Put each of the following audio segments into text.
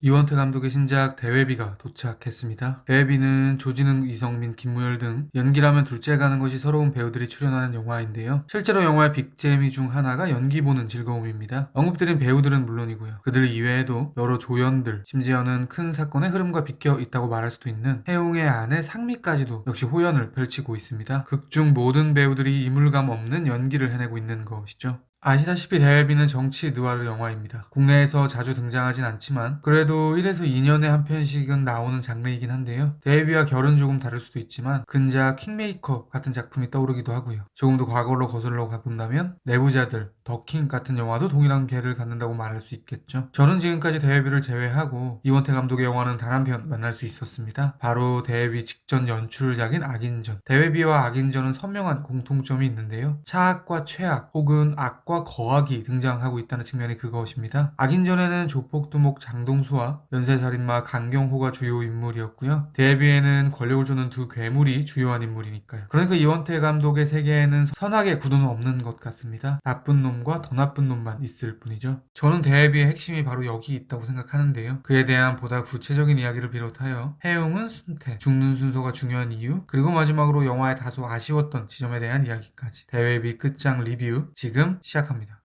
이원태 감독의 신작 대회비가 도착했습니다. 대회비는 조진웅, 이성민, 김무열 등 연기라면 둘째 가는 것이 서러운 배우들이 출연하는 영화인데요. 실제로 영화의 빅재미 중 하나가 연기 보는 즐거움입니다. 언급드린 배우들은 물론이고요. 그들 이외에도 여러 조연들, 심지어는 큰 사건의 흐름과 비껴 있다고 말할 수도 있는 해웅의 아내 상미까지도 역시 호연을 펼치고 있습니다. 극중 모든 배우들이 이물감 없는 연기를 해내고 있는 것이죠. 아시다시피 대회비는 정치 느와르 영화입니다. 국내에서 자주 등장하진 않지만 그래도 1에서 2년에 한 편씩은 나오는 장르이긴 한데요. 대회비와 결은 조금 다를 수도 있지만 근작 킹메이커 같은 작품이 떠오르기도 하고요. 조금 더 과거로 거슬러 가본다면 내부자들, 더킹 같은 영화도 동일한 궤를 갖는다고 말할 수 있겠죠. 저는 지금까지 대회비를 제외하고 이원태 감독의 영화는 단 한 편 만날 수 있었습니다. 바로 대회비 직전 연출작인 악인전. 대회비와 악인전은 선명한 공통점이 있는데요. 차악과 최악 혹은 악과 거악이 등장하고 있다는 측면이 그것입니다. 악인전에는 조폭두목 장동수와 연쇄살인마 강경호가 주요 인물이었고요. 대회비에는 권력을 주는 두 괴물이 주요한 인물이니까요. 그러니까 이원태 감독의 세계에는 선악의 구도는 없는 것 같습니다. 나쁜 놈과 더 나쁜 놈만 있을 뿐이죠. 저는 대회비의 핵심이 바로 여기 있다고 생각하는데요. 그에 대한 보다 구체적인 이야기를 비롯하여 해웅은 순태, 죽는 순서가 중요한 이유, 그리고 마지막으로 영화에 다소 아쉬웠던 지점에 대한 이야기까지 대회비 끝장 리뷰 지금 시작합니다.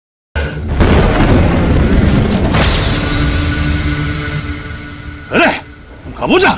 그래, 가보자.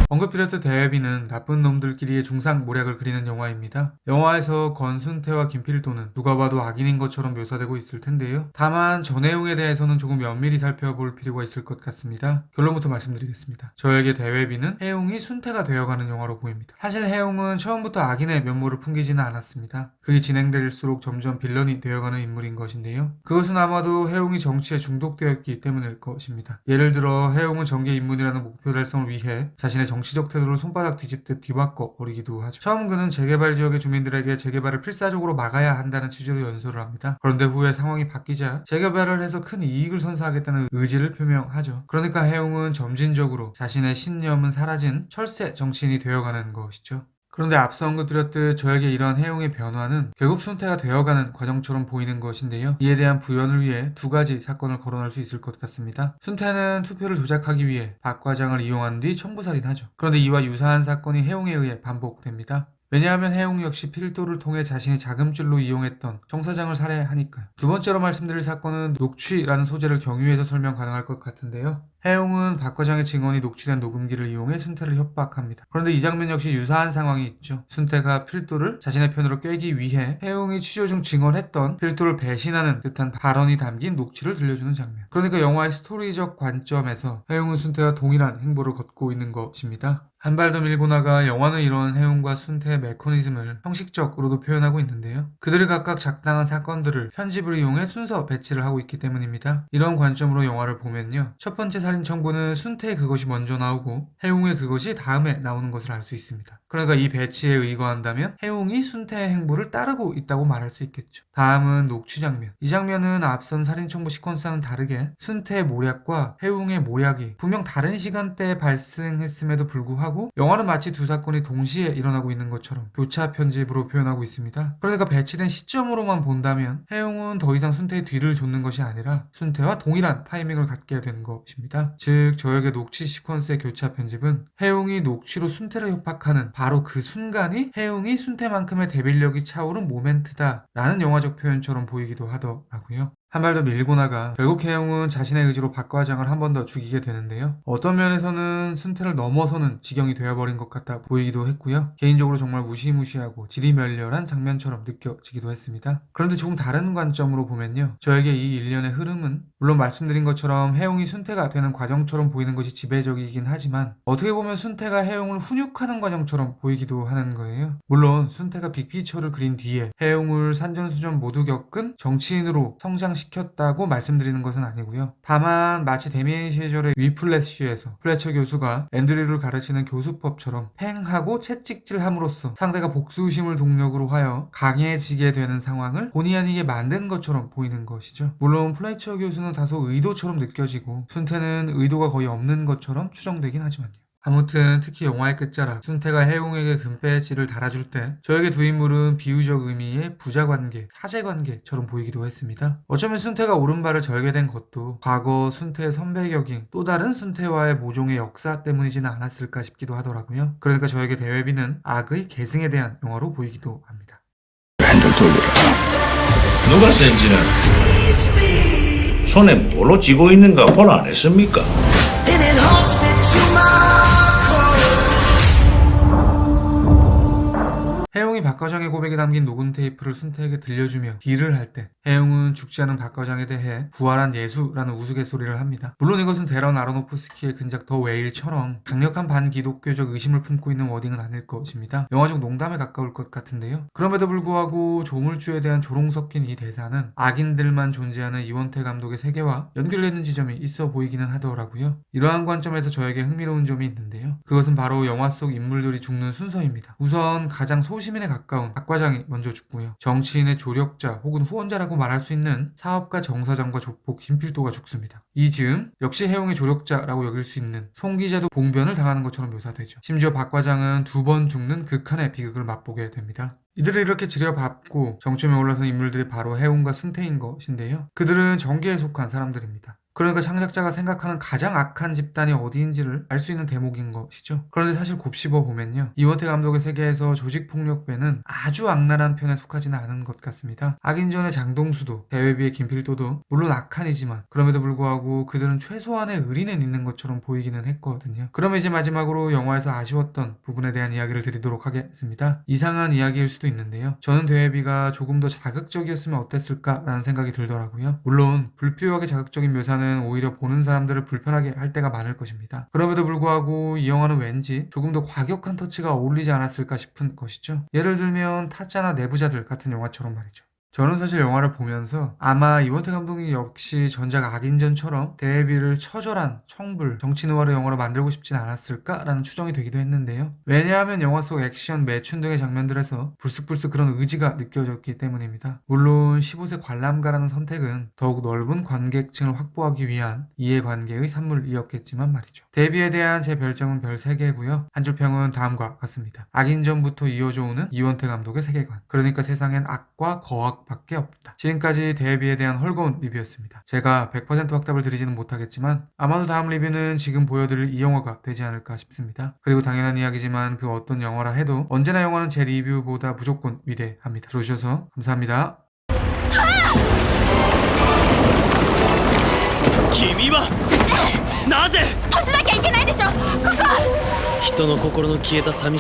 언급드렸던 대회비는 나쁜 놈들끼리의 중상모략을 그리는 영화입니다. 영화에서 권순태와 김필도는 누가 봐도 악인인 것처럼 묘사되고 있을 텐데요. 다만 저 내용에 대해서는 조금 면밀히 살펴볼 필요가 있을 것 같습니다. 결론부터 말씀드리겠습니다. 저에게 대회비는 해웅이 순태가 되어가는 영화로 보입니다. 사실 해웅은 처음부터 악인의 면모를 풍기지는 않았습니다. 그게 진행될수록 점점 빌런이 되어가는 인물인 것인데요. 그것은 아마도 해웅이 정치에 중독되었기 때문일 것입니다. 예를 들어 해웅은 정계 입문이라는 목표 달성을 위해 자신의 정치적 태도를 손바닥 뒤집듯 뒤바꿔 버리기도 하죠. 처음 그는 재개발 지역의 주민들에게 재개발을 필사적으로 막아야 한다는 취지로 연설을 합니다. 그런데 후에 상황이 바뀌자 재개발을 해서 큰 이익을 선사하겠다는 의지를 표명하죠. 그러니까 해웅은 점진적으로 자신의 신념은 사라진 철새 정치인이 되어가는 것이죠. 그런데 앞서 언급드렸듯 저에게 이러한 해웅의 변화는 결국 순태가 되어가는 과정처럼 보이는 것인데요. 이에 대한 부연을 위해 두 가지 사건을 거론할 수 있을 것 같습니다. 순태는 투표를 조작하기 위해 박 과장을 이용한 뒤 청부살인하죠. 그런데 이와 유사한 사건이 해웅에 의해 반복됩니다. 왜냐하면 해웅 역시 필도를 통해 자신이 자금줄로 이용했던 청사장을 살해하니까요. 두 번째로 말씀드릴 사건은 녹취라는 소재를 경유해서 설명 가능할 것 같은데요. 해웅은 박 과장의 증언이 녹취된 녹음기를 이용해 순태를 협박합니다. 그런데 이 장면 역시 유사한 상황이 있죠. 순태가 필도를 자신의 편으로 꿰기 위해 해웅이 취조 중 증언했던 필도를 배신하는 듯한 발언이 담긴 녹취를 들려주는 장면. 그러니까 영화의 스토리적 관점에서 해웅은 순태와 동일한 행보를 걷고 있는 것입니다. 한 발 더 밀고 나가 영화는 이런 해웅과 순태의 메커니즘을 형식적으로도 표현하고 있는데요. 그들이 각각 작당한 사건들을 편집을 이용해 순서 배치를 하고 있기 때문입니다. 이런 관점으로 영화를 보면요. 첫 번째 살인 청부는 순태의 그것이 먼저 나오고 해웅의 그것이 다음에 나오는 것을 알 수 있습니다. 그러니까 이 배치에 의거한다면 해웅이 순태의 행보를 따르고 있다고 말할 수 있겠죠. 다음은 녹취 장면. 이 장면은 앞선 살인 청부 시퀀스와는 다르게 순태의 모략과 해웅의 모략이 분명 다른 시간대에 발생했음에도 불구하고 영화는 마치 두 사건이 동시에 일어나고 있는 것처럼 교차 편집으로 표현하고 있습니다. 그러니까 배치된 시점으로만 본다면 해웅은 더 이상 순태의 뒤를 좇는 것이 아니라 순태와 동일한 타이밍을 갖게 된 것입니다. 즉 저에게 녹취 시퀀스의 교차 편집은 해웅이 녹취로 순태를 협박하는 바로 그 순간이 해웅이 순태만큼의 대비력이 차오른 모멘트다 라는 영화적 표현처럼 보이기도 하더라고요. 한 발 더 밀고 나가 결국 해웅은 자신의 의지로 박 과장을 한 번 더 죽이게 되는데요. 어떤 면에서는 순태를 넘어서는 지경이 되어버린 것 같아 보이기도 했고요. 개인적으로 정말 무시무시하고 지리멸렬한 장면처럼 느껴지기도 했습니다. 그런데 조금 다른 관점으로 보면요. 저에게 이 일련의 흐름은 물론 말씀드린 것처럼 해웅이 순태가 되는 과정처럼 보이는 것이 지배적이긴 하지만 어떻게 보면 순태가 해웅을 훈육하는 과정처럼 보이기도 하는 거예요. 물론 순태가 빅피처를 그린 뒤에 해웅을 산전수전 모두 겪은 정치인으로 성장시켰다고 말씀드리는 것은 아니고요. 다만 마치 데미엔 시절의 위플래쉬에서 플래처 교수가 앤드류를 가르치는 교수법처럼 팽하고 채찍질함으로써 상대가 복수심을 동력으로 하여 강해지게 되는 상황을 본의 아니게 만든 것처럼 보이는 것이죠. 물론 플래처 교수는 다소 의도처럼 느껴지고 순태는 의도가 거의 없는 것처럼 추정되긴 하지만요. 아무튼 특히 영화의 끝자락 순태가 해웅에게 금배지를 달아줄 때 저에게 두 인물은 비유적 의미의 부자관계, 사제관계처럼 보이기도 했습니다. 어쩌면 순태가 오른발을 절개된 것도 과거 순태의 선배 격인 또 다른 순태와의 모종의 역사 때문이지는 않았을까 싶기도 하더라고요. 그러니까 저에게 대회비는 악의 계승에 대한 영화로 보이기도 합니다. 핸들 돌려라. 누가 센지는 손에 뭘로 쥐고 있는가 본 안 했습니까? And it haunts me to my 해웅이 박과장의 고백에 담긴 녹음 테이프를 순태에게 들려주며 딜을 할 때 해웅은 죽지 않은 박과장에 대해 부활한 예수라는 우스갯소리를 합니다. 물론 이것은 데런 아로노프스키의 근작 더 웨일처럼 강력한 반기독교적 의심을 품고 있는 워딩은 아닐 것입니다. 영화적 농담에 가까울 것 같은데요. 그럼에도 불구하고 조물주에 대한 조롱 섞인 이 대사는 악인들만 존재하는 이원태 감독의 세계와 연결되는 지점이 있어 보이기는 하더라고요. 이러한 관점에서 저에게 흥미로운 점이 있는데요. 그것은 바로 영화 속 인물들이 죽는 순서입니다. 우선 가장 소시민에 가까운 박과장이 먼저 죽고요. 정치인의 조력자 혹은 후원자라고 말할 수 있는 사업가 정사장과 조폭 김필도가 죽습니다. 이 즈음 역시 해웅의 조력자라고 여길 수 있는 송 기자도 봉변을 당하는 것처럼 묘사되죠. 심지어 박과장은 두 번 죽는 극한의 비극을 맛보게 됩니다. 이들을 이렇게 지려밟고 정점에 올라선 인물들이 바로 해웅과 순태인 것인데요. 그들은 정계에 속한 사람들입니다. 그러니까 창작자가 생각하는 가장 악한 집단이 어디인지를 알 수 있는 대목인 것이죠. 그런데 사실 곱씹어 보면요. 이원태 감독의 세계에서 조직폭력배는 아주 악랄한 편에 속하지는 않은 것 같습니다. 악인전의 장동수도 대회비의 김필도도 물론 악한이지만 그럼에도 불구하고 그들은 최소한의 의리는 있는 것처럼 보이기는 했거든요. 그럼 이제 마지막으로 영화에서 아쉬웠던 부분에 대한 이야기를 드리도록 하겠습니다. 이상한 이야기일 수도 있는데요. 저는 대회비가 조금 더 자극적이었으면 어땠을까라는 생각이 들더라고요. 물론 불필요하게 자극적인 묘사는 오히려 보는 사람들을 불편하게 할 때가 많을 것입니다. 그럼에도 불구하고 이 영화는 왠지 조금 더 과격한 터치가 어울리지 않았을까 싶은 것이죠. 예를 들면 타짜나 내부자들 같은 영화처럼 말이죠. 저는 사실 영화를 보면서 아마 이원태 감독이 역시 전작 악인전처럼 대회비를 처절한 청불, 정치 느와르 영화로 만들고 싶진 않았을까라는 추정이 되기도 했는데요. 왜냐하면 영화 속 액션, 매춘 등의 장면들에서 불쑥불쑥 그런 의지가 느껴졌기 때문입니다. 물론 15세 관람가라는 선택은 더욱 넓은 관객층을 확보하기 위한 이해관계의 산물이었겠지만 말이죠. 대비에 대한 제 별점은 별 3개고요. 한 줄 평은 다음과 같습니다. 악인전부터 이어져 오는 이원태 감독의 세계관. 그러니까 세상엔 악과 거악 밖에 없다. 지금까지 대비에 대한 헐거운 리뷰였습니다. 제가 100% 확답을 드리지는 못하겠지만 아마도 다음 리뷰는 지금 보여드릴 이 영화가 되지 않을까 싶습니다. 그리고 당연한 이야기지만 그 어떤 영화라 해도 언제나 영화는 제 리뷰보다 무조건 위대합니다. 들어주셔서 감사합니다. 君はなぜ閉じなきゃいけないでしょここ人の心の消えた寂し